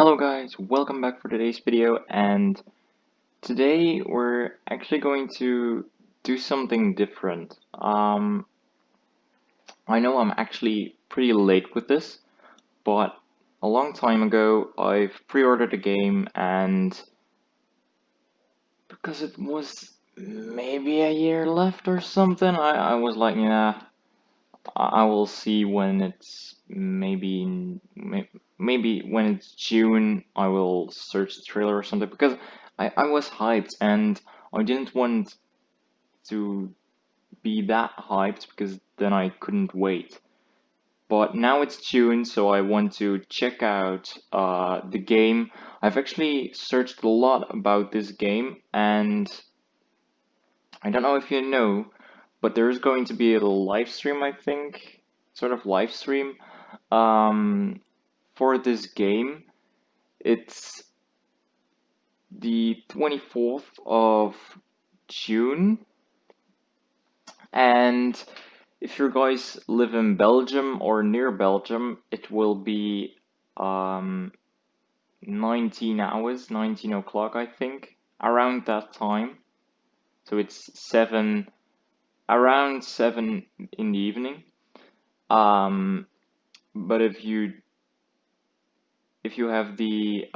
Hello guys, welcome back for today's video, and today we're actually going to do something different. I know I'm actually pretty late with this, but a long time ago I've pre-ordered a game, and because it was maybe a year left or something, I was like, yeah, I will see when it's maybe when it's June. I will search the trailer or something because I was hyped and I didn't want to be that hyped because then I couldn't wait. But now it's June, so I want to check out the game. I've actually searched a lot about this game, and I don't know if you know, but there is going to be a live stream, I think, sort of live stream for this game. It's the 24th of June, and if you guys live in Belgium or near Belgium, it will be 19 hours, 19 o'clock, I think, around that time. So it's around 7 in the evening. But if you have the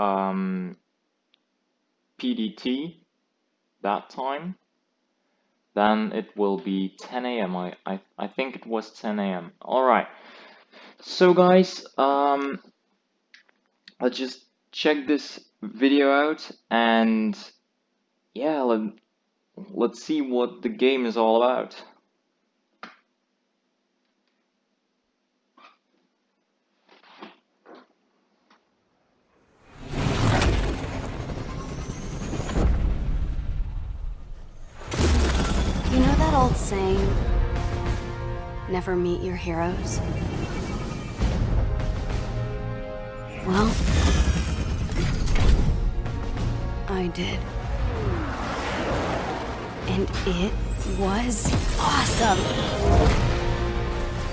PDT that time, then it will be 10 a.m. I think it was 10 a.m. Alright, so guys, let's just check this video out, and yeah, let's see what the game is all about. You know that old saying, never meet your heroes? Well, I did. And it was awesome!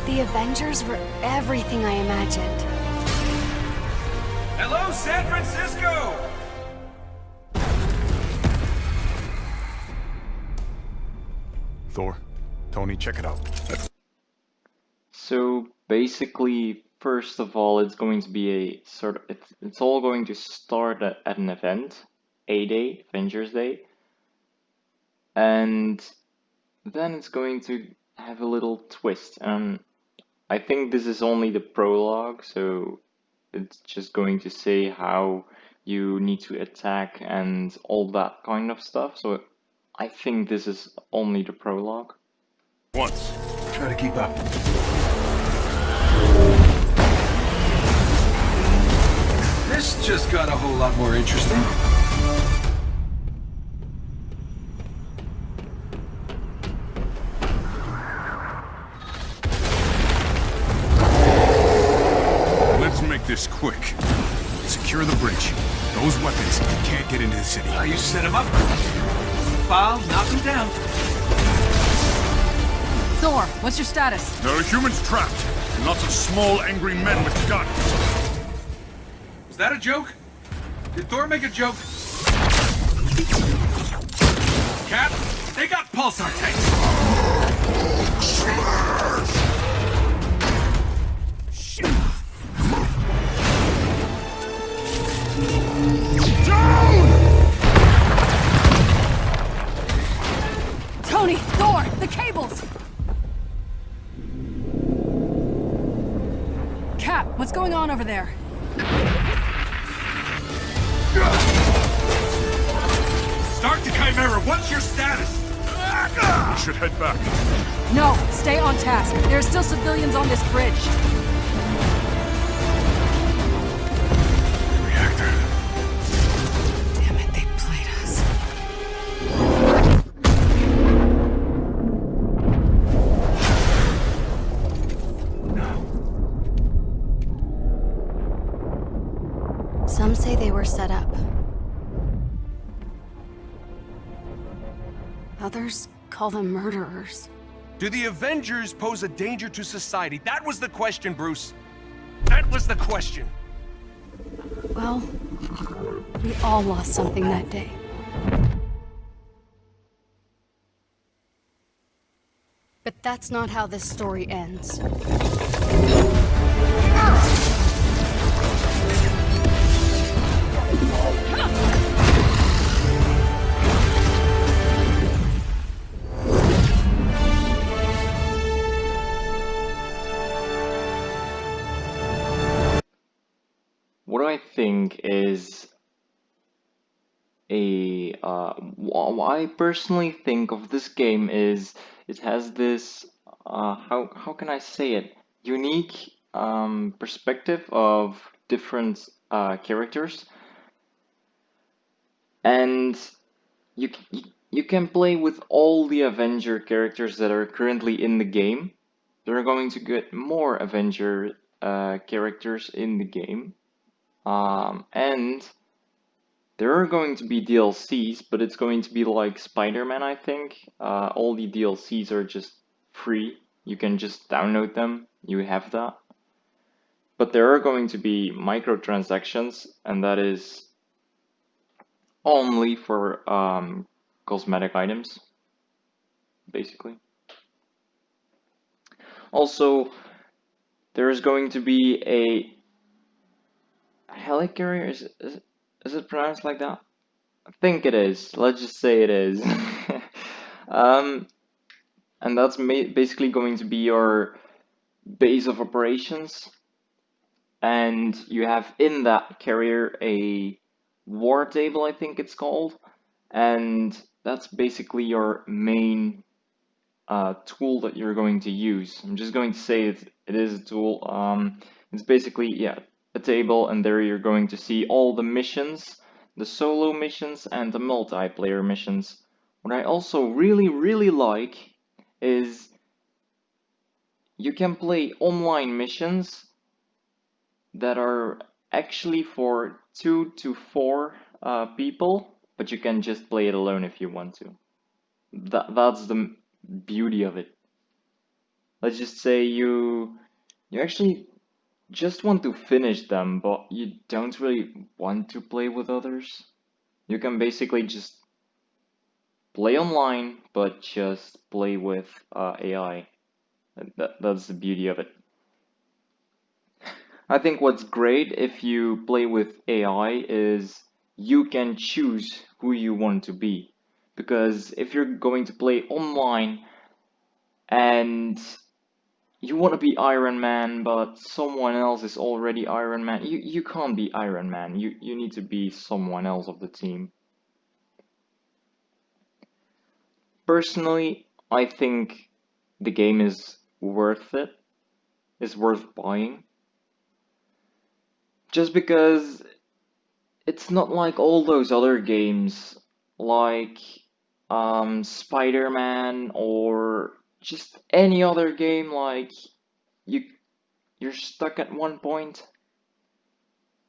The Avengers were everything I imagined. Hello, San Francisco! Thor, Tony, check it out. So basically, first of all, it's going to be a sort of, it's all going to start at an event, A-Day, Avengers Day, and then it's going to have a little twist. And I think this is only the prologue, so it's just going to say how you need to attack and all that kind of stuff. So I think this is only the prologue. Once. Try to keep up. This just got a whole lot more interesting. Let's make this quick. Secure the bridge. Those weapons can't get into the city. You set him up. Foul, knock him down. Thor, what's your status? There are humans trapped, and lots of small, angry men with guns. Was that a joke? Did Thor make a joke? Cap, they got pulsar tanks. Tony, Thor, the cables! Cap, what's going on over there? Start the Chimera. What's your status? We should head back. No, stay on task. There are still civilians on this bridge. Reactor. Damn it, they played us. Some say they were set up. Others call them murderers. Do the Avengers pose a danger to society? That was the question, Bruce. That was the question. Well, we all lost something that day. But that's not how this story ends. What I think is what I personally think of this game is it has this how can I say it, unique perspective of different characters, and you can play with all the Avenger characters that are currently in the game. There are going to get more Avenger characters in the game, and there are going to be DLCs, but it's going to be like Spider-Man, I think. All the DLCs are just free. You can just download them. You have that. But there are going to be microtransactions, and that is only for cosmetic items, basically. Also, there is going to be a helicarrier. Is it pronounced like that? I think it is. Let's just say it is. um, and that's basically going to be your base of operations, and you have in that carrier a war table, I think it's called, and that's basically your main tool that you're going to use. I'm just going to say it is a tool. It's basically, yeah, a table, and there you're going to see all the missions, the solo missions and the multiplayer missions. What I also really like is you can play online missions that are actually for 2 to 4 people, but you can just play it alone if you want to. That's the beauty of it. Let's just say you actually just want to finish them, but you don't really want to play with others. You can basically just play online, but just play with AI. That's the beauty of it. I think what's great if you play with AI is you can choose who you want to be. Because if you're going to play online and you want to be Iron Man, but someone else is already Iron Man, you can't be Iron Man. You need to be someone else of the team. Personally, I think the game is worth it. It's worth buying. Just because it's not like all those other games, like Spider-Man or just any other game. Like you, you're stuck at one point,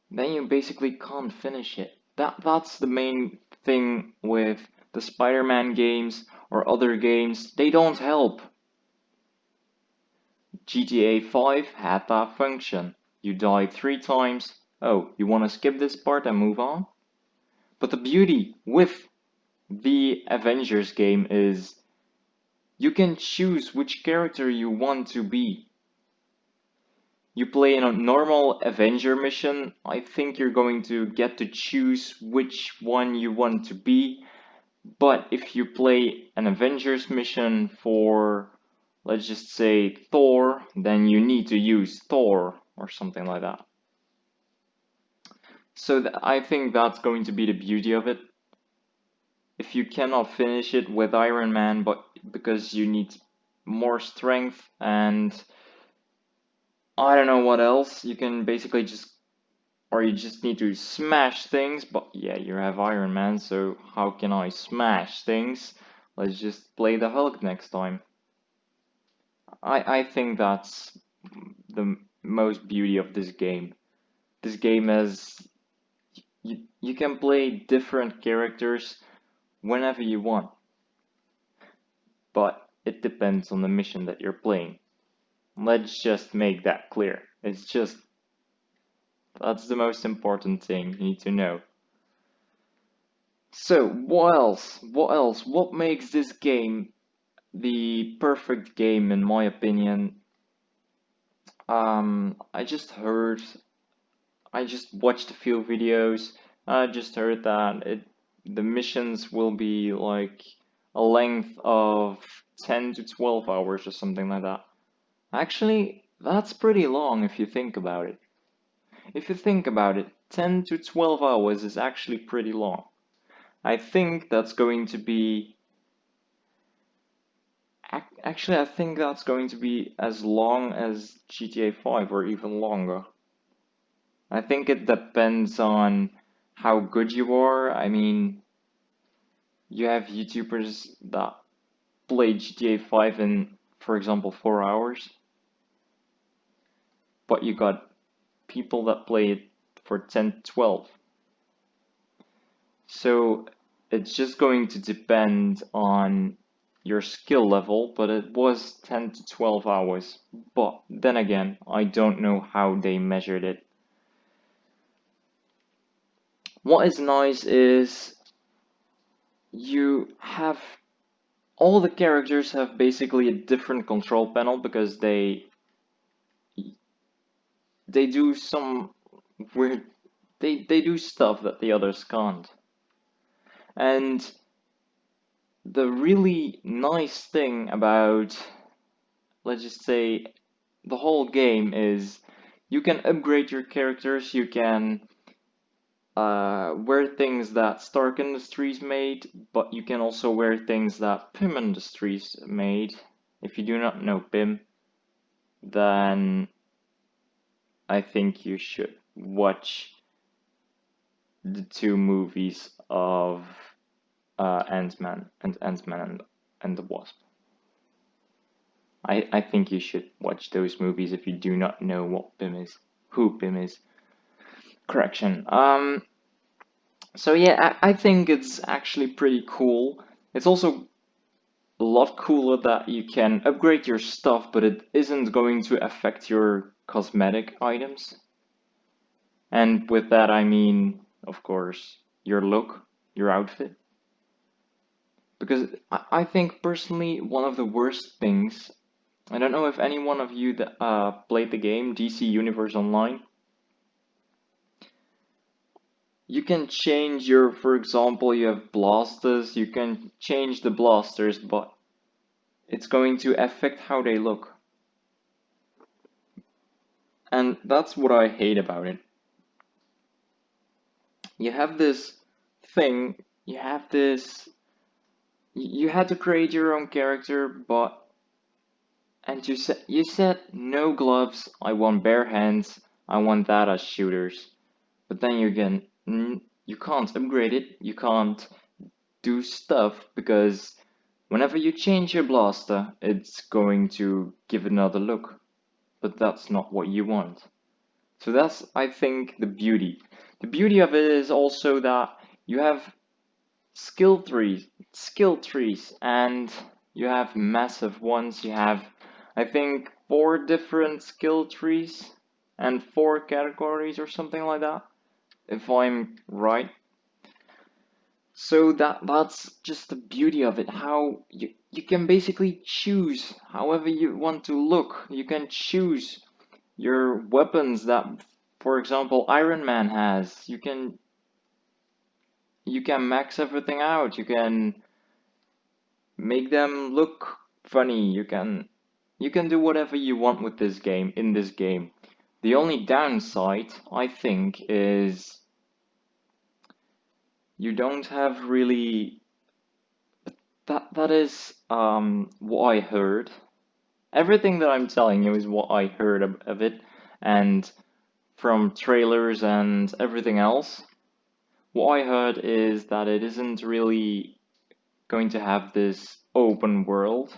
then you basically can't finish it. That's the main thing with the Spider-Man games or other games. They don't help. GTA 5 had that function. You died 3 times. Oh, you want to skip this part and move on? But the beauty with the Avengers game is you can choose which character you want to be. You play in a normal Avenger mission, I think you're going to get to choose which one you want to be. But if you play an Avengers mission for, let's just say, Thor, then you need to use Thor or something like that. So I think that's going to be the beauty of it. If you cannot finish it with Iron Man, but because you need more strength and I don't know what else, you can basically just, or you just need to smash things, but yeah, you have Iron Man, so how can I smash things? Let's just play the Hulk next time. I think that's the most beauty of this game. This game has, you can play different characters whenever you want, but it depends on the mission that you're playing. Let's just make that clear. It's just That's the most important thing you need to know. So, what else? What else? What makes this game the perfect game in my opinion? I just heard, I just watched a few videos. I just heard that the missions will be like a length of 10 to 12 hours or something like that. Actually, that's pretty long if you think about it. If you think about it, 10 to 12 hours is actually pretty long. I think that's going to be actually I think that's going to be as long as GTA 5 or even longer. I think it depends on how good you are. I mean, you have YouTubers that play GTA 5 in, for example, 4 hours, but you got people that play it for 10, 12. So it's just going to depend on your skill level, but it was 10 to 12 hours. But then again, I don't know how they measured it. What is nice is you have all the characters have basically a different control panel because they do some weird they do stuff that the others can't. And the really nice thing about, let's just say, the whole game is you can upgrade your characters, you can wear things that Stark Industries made, but you can also wear things that Pym Industries made. If you do not know Pym, then I think you should watch the two movies of Ant-Man and the Wasp. I think you should watch those movies if you do not know what Pym is, who Pym is. Correction. So yeah, I think it's actually pretty cool. It's also a lot cooler that you can upgrade your stuff, but it isn't going to affect your cosmetic items. And with that I mean, of course, your look, your outfit. Because I think personally one of the worst things, I don't know if any one of you that played the game DC Universe Online, you can change your, for example, you have blasters, you can change the blasters, but it's going to affect how they look. And that's what I hate about it. You have this thing, you have this, you had to create your own character, but, and you said no gloves, I want bare hands, I want that as shooters. But then you again, you can't upgrade it, you can't do stuff because whenever you change your blaster, it's going to give another look. But that's not what you want. So that's, I think, the beauty. The beauty of it is also that you have skill trees, and you have massive ones. You have, I think, 4 different skill trees and 4 categories or something like that, if I'm right. So that's just the beauty of it, how you can basically choose however you want to look. You can choose your weapons that, for example, Iron Man has. You can max everything out. You can make them look funny. You can do whatever you want with this game, in this game. The only downside, I think, is you don't have really, that is what I heard. Everything that I'm telling you is what I heard of it, and from trailers and everything else. What I heard is that it isn't really going to have this open world.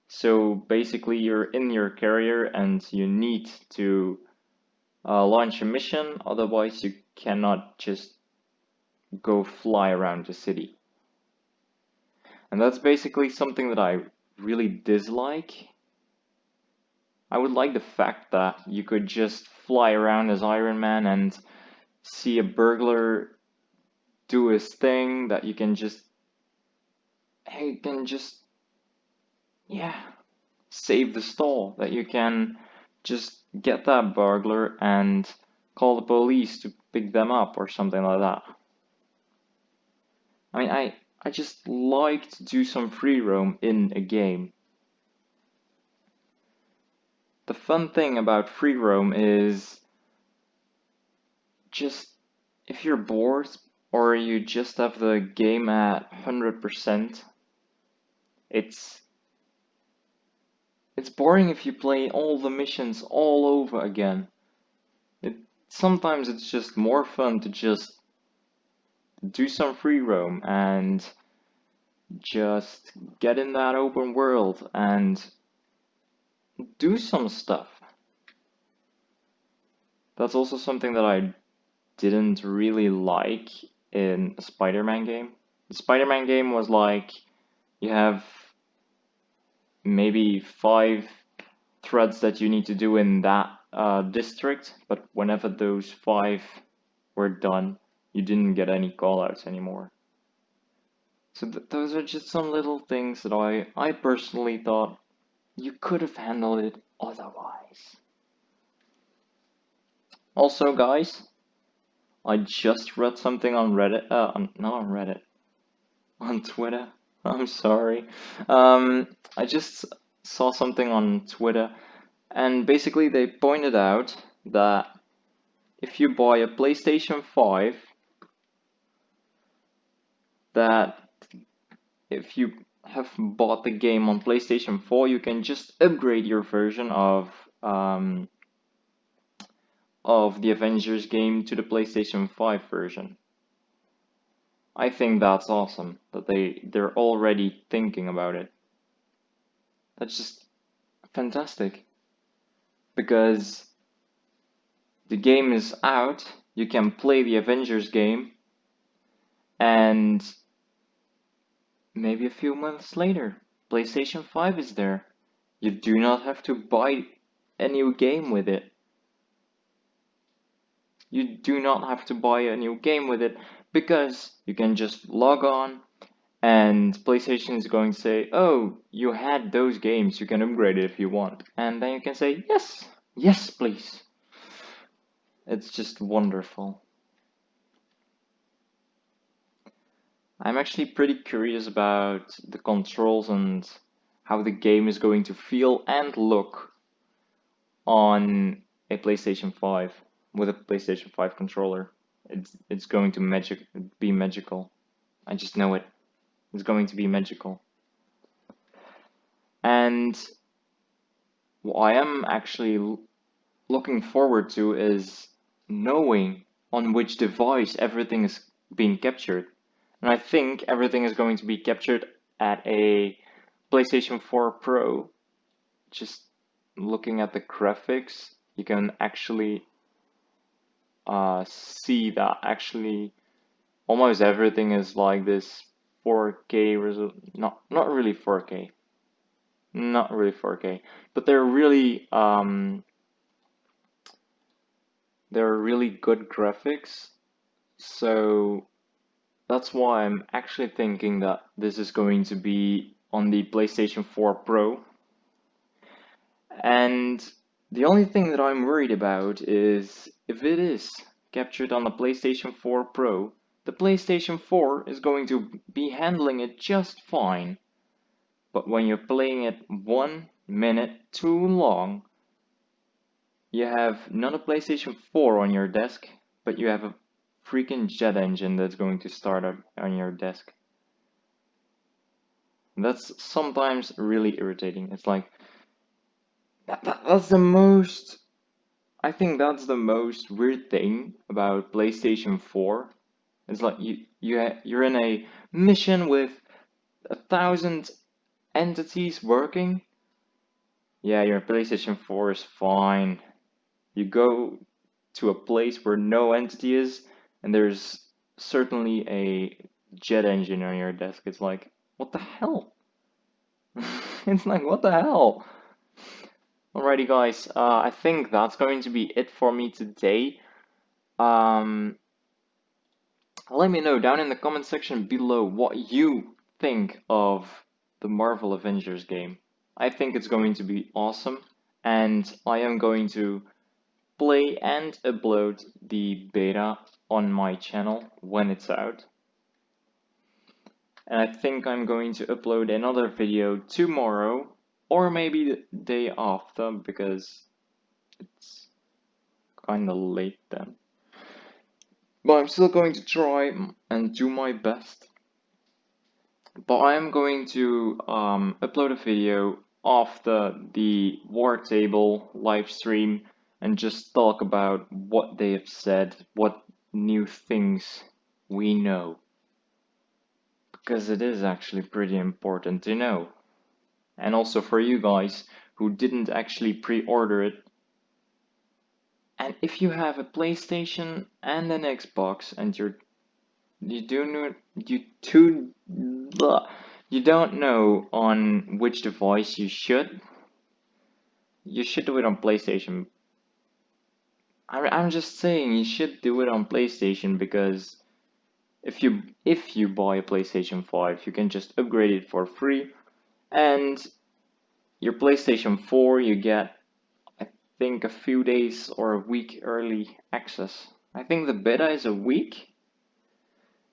So basically you're in your carrier and you need to launch a mission, otherwise you cannot just go fly around the city. And that's basically something that I really dislike. I would like the fact that you could just fly around as Iron Man and see a burglar do his thing, that you can just, yeah, save the stall, that you can just get that burglar and call the police to pick them up or something like that. I mean, I just like to do some free roam in a game. The fun thing about free roam is just if you're bored or you just have the game at 100%, it's boring if you play all the missions all over again. Sometimes it's just more fun to just do some free roam and just get in that open world and do some stuff. That's also something that I didn't really like in a Spider-Man game. The Spider-Man game was like, you have maybe 5 threads that you need to do in that district, but whenever those 5 were done, you didn't get any callouts anymore. So those are just some little things that I personally thought you could have handled it otherwise. Also, guys, I just read something on Reddit, not on Reddit, on Twitter. I'm sorry. I just saw something on Twitter, and basically they pointed out that if you buy a PlayStation 5, that if you have bought the game on PlayStation 4, you can just upgrade your version of the Avengers game to the PlayStation 5 version. I think that's awesome that they're already thinking about it. That's just fantastic. Because the game is out, you can play the Avengers game, and maybe a few months later, PlayStation 5 is there. You do not have to buy a new game with it. You do not have to buy a new game with it because you can just log on and PlayStation is going to say, oh, you had those games, you can upgrade it if you want. And then you can say, yes, yes, please. It's just wonderful. I'm actually pretty curious about the controls and how the game is going to feel and look on a PlayStation 5 with a PlayStation 5 controller. It's going to be magical. I just know it. It's going to be magical. And what I am actually looking forward to is knowing on which device everything is being captured. And I think everything is going to be captured at a PlayStation 4 Pro. Just looking at the graphics, you can actually see that actually almost everything is like this 4K resolution. Not really 4K. Not really 4K, but they're really good graphics. So that's why I'm actually thinking that this is going to be on the PlayStation 4 Pro. And the only thing that I'm worried about is if it is captured on the PlayStation 4 Pro, the PlayStation 4 is going to be handling it just fine. But when you're playing it 1 minute too long, you have not a PlayStation 4 on your desk, but you have a freaking jet engine that's going to start up on your desk. That's sometimes really irritating. It's like, that's the most, I think that's the most weird thing about PlayStation 4. It's like you're in a mission with 1,000 entities working. Yeah, your PlayStation 4 is fine. You go to a place where no entity is, and there's certainly a jet engine on your desk. It's like, what the hell? It's like, what the hell? Alrighty guys, I think that's going to be it for me today. Um, Let me know down in the comment section below what you think of the Marvel Avengers game. I think it's going to be awesome, and I am going to play and upload the beta on my channel when it's out. And I think I'm going to upload another video tomorrow, or maybe the day after, because it's kinda late then. But I'm still going to try and do my best. But I am going to upload a video after the War Table live stream and just talk about what they have said, what new things we know. Because it is actually pretty important to know. And also for you guys who didn't actually pre-order it. And if you have a PlayStation and an Xbox and you don't know on which device you should do it on PlayStation. I'm just saying you should do it on PlayStation because if you buy a PlayStation 5, you can just upgrade it for free, and your PlayStation 4 you get, I think, a few days or a week early access. I think the beta is a week.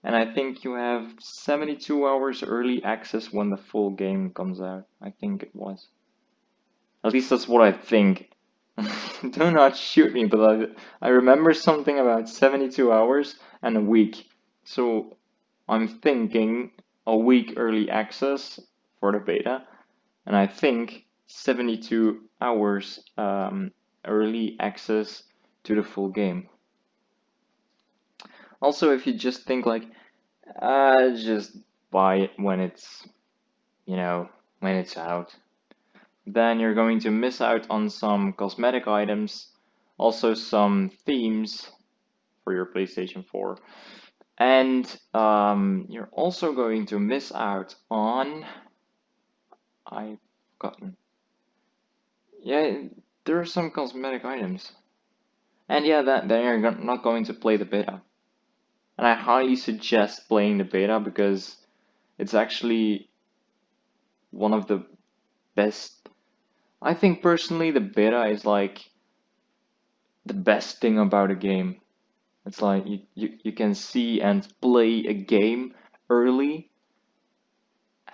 And I think you have 72 hours early access when the full game comes out. I think it was. At least that's what I think. Do not shoot me, but I remember something about 72 hours and a week. So I'm thinking a week early access for the beta. And I think 72 hours early access to the full game. Also, if you just think like, just buy it when it's, when it's out, then you're going to miss out on some cosmetic items, also some themes for your PlayStation 4, and you're also going to miss out on, I've gotten, yeah, there are some cosmetic items, and yeah, then you're not going to play the beta. And I highly suggest playing the beta because it's actually one of the best. I think personally the beta is like the best thing about a game. It's like you can see and play a game early,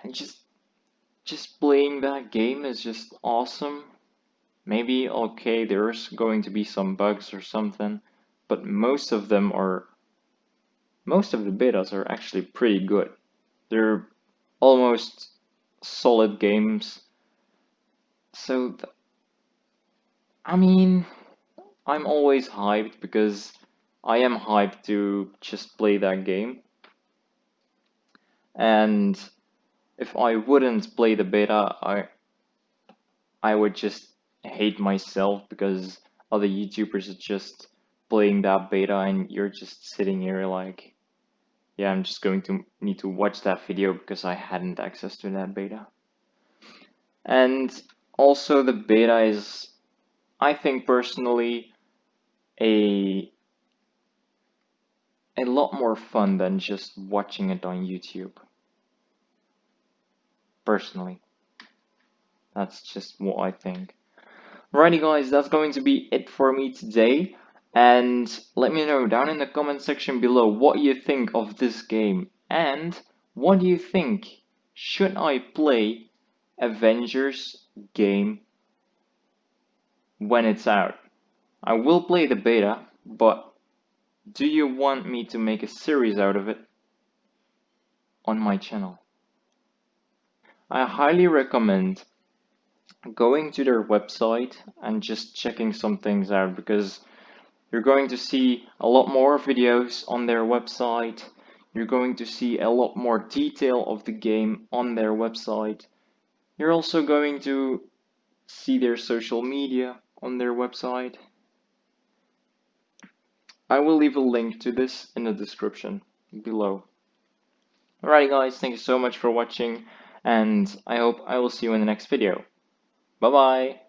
and just playing that game is just awesome. Maybe okay, there's going to be some bugs or something, but most of the betas are actually pretty good. They're almost solid games. So I mean, I'm always hyped because I am hyped to just play that game. And if I wouldn't play the beta, I would just hate myself because other YouTubers are just playing that beta and you're just sitting here like, yeah, I'm just going to need to watch that video because I hadn't access to that beta. And also the beta is, I think personally, a lot more fun than just watching it on YouTube. Personally. That's just what I think. Alrighty guys, that's going to be it for me today. And let me know down in the comment section below what you think of this game. And what do you think? Should I play Avengers Game when it's out? I will play the beta, but do you want me to make a series out of it on my channel? I highly recommend going to their website and just checking some things out because you're going to see a lot more videos on their website. You're going to see a lot more detail of the game on their website. You're also going to see their social media on their website. I will leave a link to this in the description below. Alright guys, thank you so much for watching, and I hope I will see you in the next video. Bye bye!